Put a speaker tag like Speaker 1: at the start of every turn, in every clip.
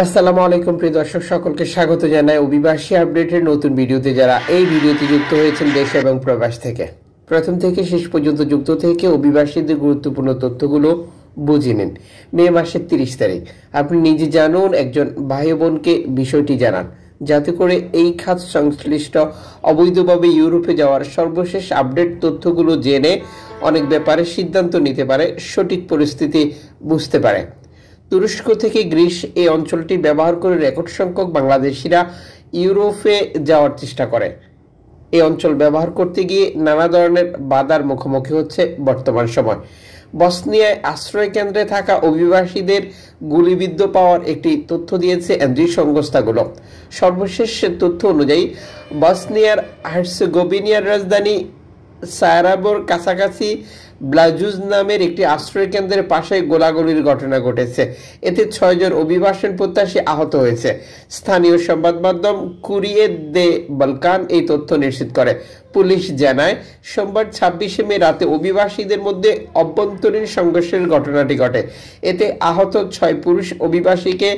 Speaker 1: আসসালামু আলাইকুম প্রিয় দর্শক সকলকে স্বাগত জানাই অভিবাসী আপডেটের নতুন ভিডিওতে। যারা এই ভিডিওতে যুক্ত হয়েছেন দেশ এবং প্রবাস থেকে, প্রথম থেকে শেষ পর্যন্ত যুক্ত থেকে অভিবাসীদের গুরুত্বপূর্ণ তথ্যগুলো বুঝে নিন। মে মাসের 30 তারিখ আপনি নিজে জানুন, একজন ভাই বোনকে বিষয়টি জানান, যাতে করে এই খাত সংশ্লিষ্ট অবৈধভাবে ইউরোপে যাওয়ার সর্বশেষ আপডেট তথ্যগুলো জেনে অনেক ব্যাপারে সিদ্ধান্ত নিতে পারে, সঠিক পরিস্থিতি বুঝতে পারে। তুরস্ক থেকে গ্রিস এই অঞ্চলটি ব্যবহার করে রেকর্ড সংখ্যক বাংলাদেশিরা ইউরোপে যাওয়ার চেষ্টা করে। এই অঞ্চল ব্যবহার করতে গিয়ে নানা ধরনের বাধার মুখোমুখি হচ্ছে বর্তমান সময়। বসনিয়ায় আশ্রয় কেন্দ্রে থাকা অভিবাসীদের গুলিবিদ্ধ পাওয়ার একটি তথ্য দিয়েছে এনজিও সংস্থাগুলো। সর্বশেষ তথ্য অনুযায়ী বসনিয়ার হার্সেগোভিনার রাজধানী সারাবোর কাছাকাছি ব্লাজুজ নামের একটি আশ্রয় কেন্দ্রের পাশে গোলাগুলির ঘটনা ঘটেছে। এতে 6 জন অভিবাসন প্রত্যাশী আহত হয়েছে। স্থানীয় সংবাদ মাধ্যম কুরিয়ে দে বালকান এই তথ্য নিশ্চিত করে। পুলিশ জানায়, সোমবার 26 মে রাতে অভিবাসীদের মধ্যে অভ্যন্তরীণ সংঘর্ষের ঘটনাটি ঘটে। এতে আহত 6 পুরুষ অভিবাসীকে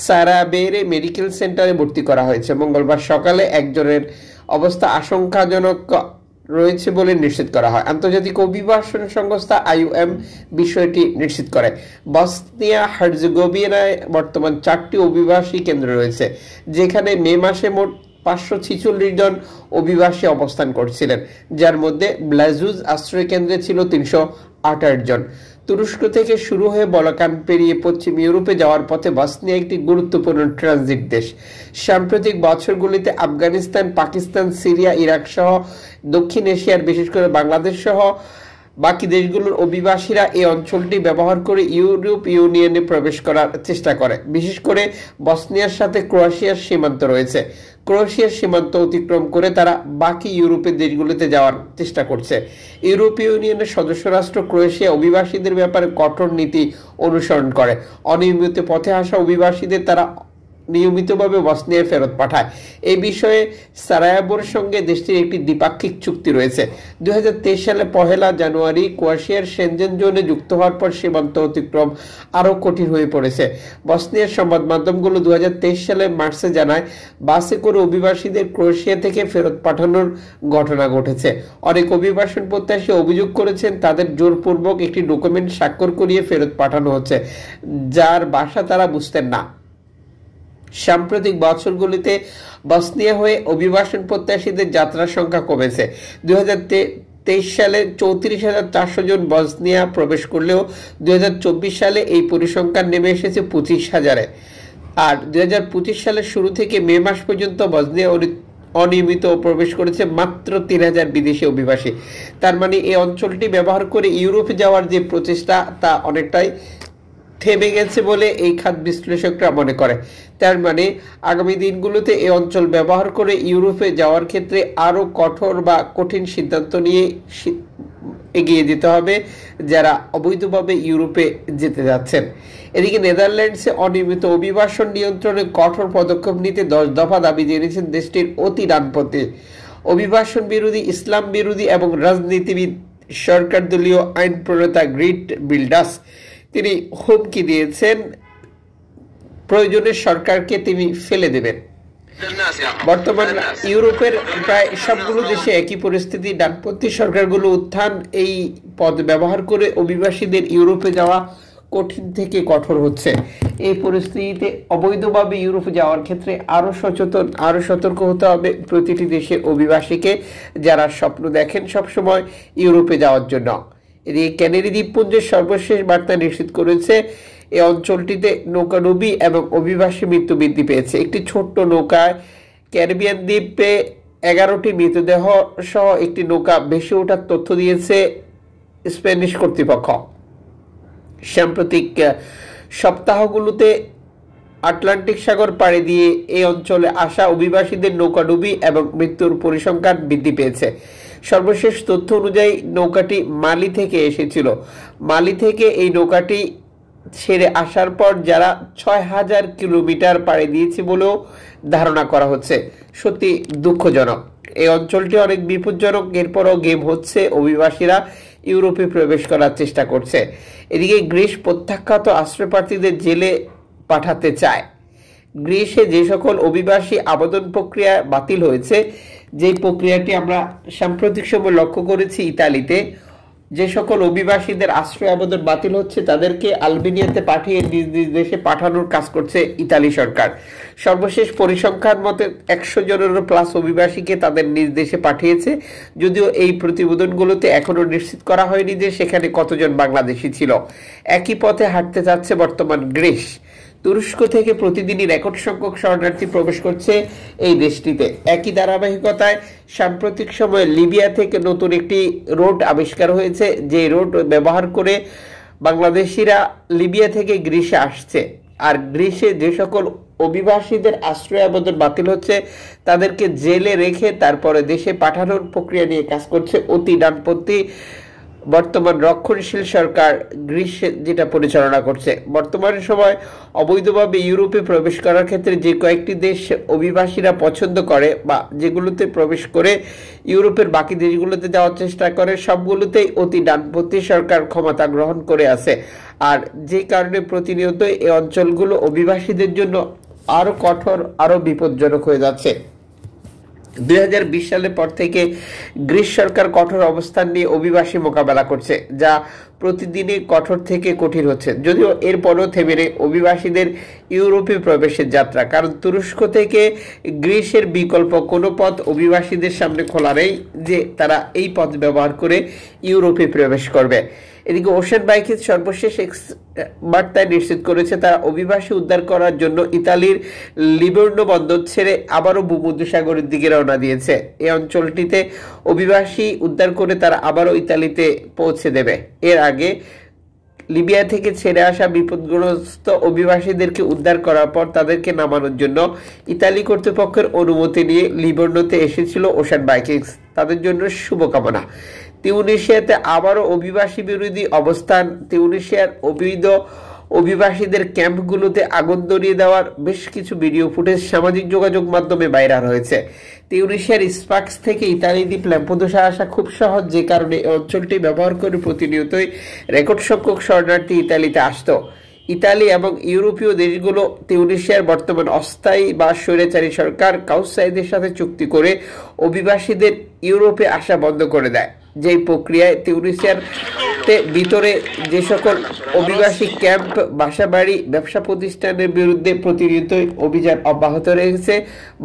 Speaker 1: সারাবেরে মেডিকেল সেন্টারে ভর্তি করা হয়েছে। মঙ্গলবার সকালে একজনের অবস্থা আশঙ্কাজনক রয়েছে বলে নিশ্চিত করা হয়। আন্তর্জাতিক অভিবাসন সংস্থা IOM বিষয়টি নিশ্চিত করে। বসনিয়া হার্জেগোভিনায় বর্তমান 4টি অভিবাসী কেন্দ্র রয়েছে, যেখানে মে মাসে মোট 546 জন অভিবাসী অবস্থান করছিলেন, যার মধ্যে ব্লাজুজ আশ্রয় কেন্দ্রে ছিল 368 জন। তুরস্ক থেকে শুরু হয়ে বলকান পেরিয়ে পশ্চিম ইউরোপে যাওয়ার পথে বসনিয়া একটি গুরুত্বপূর্ণ ট্রানজিট দেশ। সাম্প্রতিক বছরগুলিতে আফগানিস্তান, পাকিস্তান, সিরিয়া, ইরাক সহ দক্ষিণ এশিয়ার, বিশেষ করে বাংলাদেশ সহ বাকি দেশগুলোর অভিবাসীরা এই অঞ্চলটি ব্যবহার করে ইউরোপ ইউনিয়নে প্রবেশ করার চেষ্টা করে। বিশেষ করে বসনিয়ার সাথে ক্রোয়েশিয়ার সীমান্ত রয়েছে। ক্রোয়েশিয়ার সীমান্ত অতিক্রম করে তারা বাকি ইউরোপের দেশগুলিতে যাওয়ার চেষ্টা করছে। ইউরোপীয় ইউনিয়নের সদস্য রাষ্ট্র ক্রোয়েশিয়া অভিবাসীদের ব্যাপারে কঠোর নীতি অনুসরণ করে। অনিয়মিত পথে আসা অভিবাসীদের তারা নিয়মিতভাবে বসনিয়ায় ফেরত পাঠায়। এই বিষয়ে সারায়েভোর সঙ্গে দেশটির একটি দ্বিপাক্ষিক চুক্তি রয়েছে। 2023 সালে 1 জানুয়ারি ক্রোয়েশিয়ার সেনজেন জোনে যুক্ত হওয়ার পর সীমান্ত অতিক্রম আরও কঠিন হয়ে পড়েছে। বসনিয়ার সংবাদ মাধ্যমগুলো 2023 সালের মার্চে জানায়, বাসে করে অভিবাসীদের ক্রোয়েশিয়া থেকে ফেরত পাঠানোর ঘটনা ঘটেছে। অনেক অভিবাসন প্রত্যাশী অভিযোগ করেছেন, তাদের জোরপূর্বক একটি ডকুমেন্ট স্বাক্ষর করিয়ে ফেরত পাঠানো হচ্ছে, যার ভাষা তারা বুঝতেন না। সাম্প্রতিক বছরগুলিতে বসনিয়া হয়ে অভিবাসন প্রত্যাশীদের যাত্রার সংখ্যা কমেছে। 2023 সালে 34,400 জন বসনিয়া প্রবেশ করলেও 2024 সালে এই পরিসংখ্যান নেমে এসেছে 25,000-এ। আর 2025 সালের শুরু থেকে মে মাস পর্যন্ত বসনিয়া অনিয়মিত প্রবেশ করেছে মাত্র 3,000 বিদেশি অভিবাসী। তার মানে এই অঞ্চলটি ব্যবহার করে ইউরোপে যাওয়ার যে প্রচেষ্টা তা অনেকটাই থেমে গেছে বলে এই খাত বিশ্লেষকরা মনে করে। তার মানে আগামী দিনগুলোতে এই অঞ্চল ব্যবহার করে ইউরোপে যাওয়ার ক্ষেত্রে আরও কঠোর বা কঠিন সিদ্ধান্ত নিয়ে এগিয়ে যেতে হবে যারা অবৈধভাবে ইউরোপে যেতে যাচ্ছেন। এদিকে নেদারল্যান্ডসে অনিয়মিত অভিবাসন নিয়ন্ত্রণে কঠোর পদক্ষেপ নিতে 10 দফা দাবি জানিয়েছেন দেশটির অতি ডানপন্থী, অভিবাসন বিরোধী, ইসলাম বিরোধী এবং রাজনীতিবিদ সরকার দলীয় আইন প্রণেতা গ্রিট বিল্ডার্স। তিনি হুমকি দিয়েছেন, প্রয়োজনে সরকারকে তিনি ফেলে দেবেন। বর্তমান ইউরোপের প্রায় সবগুলো দেশে একই পরিস্থিতি। ডানপন্থী সরকারগুলো উত্থান এই পদ ব্যবহার করে অভিবাসীদের ইউরোপে যাওয়া কঠিন থেকে কঠোর হচ্ছে। এই পরিস্থিতিতে অবৈধভাবে ইউরোপে যাওয়ার ক্ষেত্রে আরও সচেতন, আরও সতর্ক হতে হবে প্রতিটি দেশের অভিবাসীকে, যারা স্বপ্ন দেখেন সবসময় ইউরোপে যাওয়ার জন্য। এদিকে ক্যানারি দ্বীপপুঞ্জের সর্বশেষ বার্তা নিশ্চিত করেছে, এই অঞ্চলটিতে নৌকাডুবি এবং অভিবাসী মৃত্যু বৃদ্ধি পেয়েছে। একটি ছোট্ট নৌকায় ক্যারিবিয়ান দ্বীপে 11টি মৃতদেহ সহ একটি নৌকা ভেসে ওঠার তথ্য দিয়েছে স্প্যানিশ কর্তৃপক্ষ। সাম্প্রতিক সপ্তাহগুলোতে আটলান্টিক সাগর পাড়ি দিয়ে এই অঞ্চলে আসা অভিবাসীদের নৌকাডুবি এবং মৃত্যুর পরিসংখ্যান বৃদ্ধি পেয়েছে। সর্বশেষ তথ্য অনুযায়ী নৌকাটি মালি থেকে এসেছিল। মালি থেকে এই নৌকাটি ছেড়ে আসার পর যারা 6,000 কিলোমিটার পাড়ি দিয়েছে বলেও ধারণা করা হচ্ছে। সত্যি দুঃখজনক। এই অঞ্চলটি অনেক বিপজ্জনক। এরপরও গেম হচ্ছে, অভিবাসীরা ইউরোপে প্রবেশ করার চেষ্টা করছে। এদিকে গ্রিস প্রত্যাখ্যাত আশ্রয়প্রার্থীদের জেলে পাঠাতে চায়। গ্রিসে যে সকল অভিবাসী আবেদন প্রক্রিয়া বাতিল হয়েছে, যেই প্রক্রিয়াটি আমরা সাম্প্রতিক সময় লক্ষ্য করেছি ইতালিতে, যে সকল অভিবাসীদের আশ্রয় আবেদন বাতিল হচ্ছে তাদেরকে আলবেনিয়াতে পাঠিয়ে নিজ নিজ দেশে পাঠানোর কাজ করছে ইতালি সরকার। সর্বশেষ পরিসংখ্যান মতে 100 জনেরও প্লাস অভিবাসীকে তাদের নিজ দেশে পাঠিয়েছে, যদিও এই প্রতিবেদনগুলোতে এখনো নিশ্চিত করা হয়নি যে সেখানে কতজন বাংলাদেশি ছিল। একই পথে হাঁটতে যাচ্ছে বর্তমান গ্রিস। তুরস্ক থেকে প্রতিদিনই রেকর্ড সংখ্যক শরণার্থী প্রবেশ করছে এই দেশটিতে। একই ধারাবাহিকতায় সাম্প্রতিক সময়ে লিবিয়া থেকে নতুন একটি রোড আবিষ্কার হয়েছে, যে রোড ব্যবহার করে বাংলাদেশিরা লিবিয়া থেকে গ্রিসে আসছে। আর গ্রিসে যে সকল অভিবাসীদের আশ্রয় আবেদন বাতিল হচ্ছে তাদেরকে জেলে রেখে তারপরে দেশে পাঠানোর প্রক্রিয়া নিয়ে কাজ করছে অতি ডানপন্থী বর্তমান রক্ষণশীল সরকার গ্রিস, যেটা পরিচালনা করছে। বর্তমান সময় অবৈধভাবে ইউরোপে প্রবেশ করার ক্ষেত্রে যে কয়েকটি দেশ অভিবাসীরা পছন্দ করে বা যেগুলোতে প্রবেশ করে ইউরোপের বাকি দেশগুলোতে যাওয়ার চেষ্টা করে, সবগুলোতেই অতি ডানপন্থী সরকার ক্ষমতা গ্রহণ করে আছে। আর যে কারণে প্রতিনিয়ত এই অঞ্চলগুলো অভিবাসীদের জন্য আরো কঠোর, আরো বিপজ্জনক হয়ে যাচ্ছে। 2020 সালের পর থেকে গ্রিস সরকার কঠোর অবস্থান নিয়ে অভিবাসী মোকাবেলা করছে, যা প্রতিদিনই কঠোর থেকে কঠিন হচ্ছে। যদিও এরপরও থেমে নেই অভিবাসীদের ইউরোপে প্রবেশের যাত্রা, কারণ তুরস্ক থেকে গ্রিসের বিকল্প কোনো পথ অভিবাসীদের সামনে খোলা নেই যে তারা এই পথ ব্যবহার করে ইউরোপে প্রবেশ করবে। এদিকে ওশেন বাইকিস সর্বশেষ বার্তায় নিশ্চিত করেছে তারা অভিবাসী উদ্ধার করার জন্য ইতালির লিভর্নো বন্দর ছেড়ে আবারও ভূমধ্যসাগরের দিকে রওনা দিয়েছে। এই অঞ্চলটিতে অভিবাসী উদ্ধার করে তারা আবারও ইতালিতে পৌঁছে দেবে। এর আগে লিবিয়া থেকে ছেড়ে আসা বিপদগ্রস্ত অভিবাসীদেরকে উদ্ধার করার পর তাদেরকে নামানোর জন্য ইতালি কর্তৃপক্ষের অনুমতি নিয়ে লিভর্নোতে এসেছিল ওশেন বাইকিস। তাদের জন্য শুভকামনা। তিউনিসিয়াতে আবারও অভিবাসী বিরোধী অবস্থান। তিউনিসিয়ার অবৈধ অভিবাসীদের ক্যাম্পগুলোতে আগুন ধরিয়ে দেওয়ার বেশ কিছু ভিডিও ফুটেজ সামাজিক যোগাযোগ মাধ্যমে ভাইরাল হয়েছে। তিউনিসিয়ার স্পাক্স থেকে ইতালি দ্বীপ ল্যাম্পোদোসা আসা খুব সহজ, যে কারণে এই অঞ্চলটি ব্যবহার করে প্রতিনিয়তই রেকর্ড সংখ্যক শরণার্থী ইতালিতে আসতো। ইতালি এবং ইউরোপীয় দেশগুলো তিউনিসিয়ার বর্তমান অস্থায়ী বা স্বৈরাচারী সরকার কাউস সাইদের সাথে চুক্তি করে অভিবাসীদের ইউরোপে আসা বন্ধ করে দেয়। যেই প্রক্রিয়ায় তিউনিসিয়ার ভিতরে যে সকল অভিবাসী ক্যাম্প, বাসাবাড়ি, ব্যবসা প্রতিষ্ঠানের বিরুদ্ধে প্রতিনিয়তই অভিযান অব্যাহত রয়েছে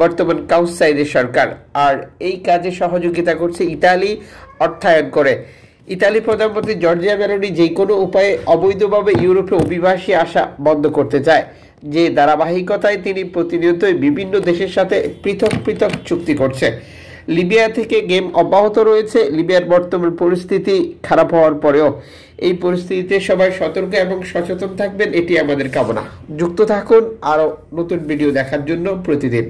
Speaker 1: বর্তমান কাউস সাইদের সরকার। আর এই কাজে সহযোগিতা করছে ইতালি অর্থায়ন করে। ইতালি প্রধানমন্ত্রী জর্জিয়া মেলোনি যে কোনো উপায়ে অবৈধভাবে ইউরোপে অভিবাসী আসা বন্ধ করতে চায়, যে ধারাবাহিকতায় তিনি প্রতিনিয়তই বিভিন্ন দেশের সাথে পৃথক পৃথক চুক্তি করছে। লিবিয়া থেকে গেম অব্যাহত রয়েছে। লিবিয়ার বর্তমান পরিস্থিতি খারাপ হওয়ার পরেও এই পরিস্থিতিতে সবাই সতর্ক এবং সচেতন থাকবেন, এটি আমাদের কামনা। যুক্ত থাকুন আরও নতুন ভিডিও দেখার জন্য প্রতিদিন।